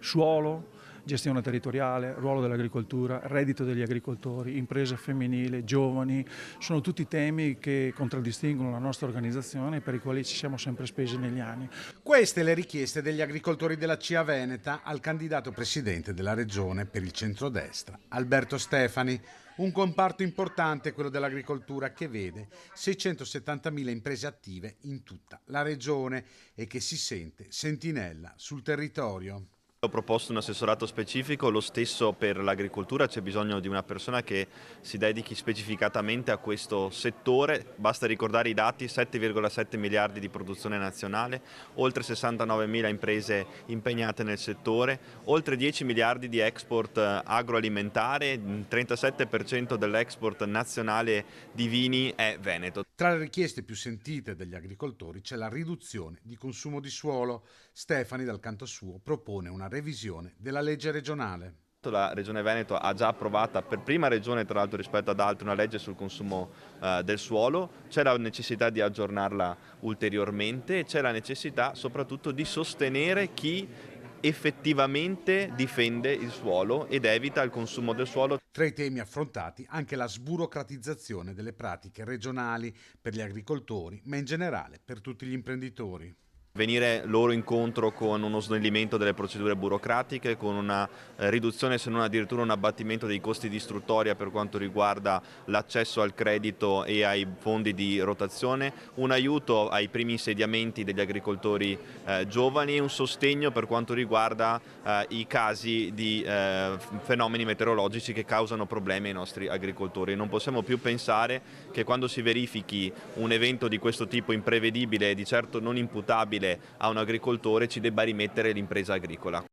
suolo, gestione territoriale, ruolo dell'agricoltura, reddito degli agricoltori, impresa femminile, giovani, sono tutti temi che contraddistinguono la nostra organizzazione e per i quali ci siamo sempre spesi negli anni. Queste le richieste degli agricoltori della CIA Veneta al candidato presidente della regione per il centrodestra, Alberto Stefani. Un comparto importante, quello dell'agricoltura, che vede 670.000 imprese attive in tutta la regione e che si sente sentinella sul territorio. Ho proposto un assessorato specifico, lo stesso per l'agricoltura, c'è bisogno di una persona che si dedichi specificatamente a questo settore, basta ricordare i dati: 7,7 miliardi di produzione nazionale, oltre 69.000 imprese impegnate nel settore, oltre 10 miliardi di export agroalimentare, il 37% dell'export nazionale di vini è veneto. Tra le richieste più sentite degli agricoltori c'è la riduzione di consumo di suolo. Stefani, dal canto suo, propone una revisione della legge regionale. La Regione Veneto ha già approvata, per prima regione tra l'altro rispetto ad altre, una legge sul consumo del suolo. C'è la necessità di aggiornarla ulteriormente e c'è la necessità soprattutto di sostenere chi effettivamente difende il suolo ed evita il consumo del suolo. Tra i temi affrontati anche la sburocratizzazione delle pratiche regionali per gli agricoltori, ma in generale per tutti gli imprenditori. Venire loro incontro con uno snellimento delle procedure burocratiche, con una riduzione, se non addirittura un abbattimento dei costi di istruttoria per quanto riguarda l'accesso al credito e ai fondi di rotazione, un aiuto ai primi insediamenti degli agricoltori giovani e un sostegno per quanto riguarda i casi di fenomeni meteorologici che causano problemi ai nostri agricoltori. Non possiamo più pensare che quando si verifichi un evento di questo tipo imprevedibile e di certo non imputabile a un agricoltore ci debba rimettere l'impresa agricola.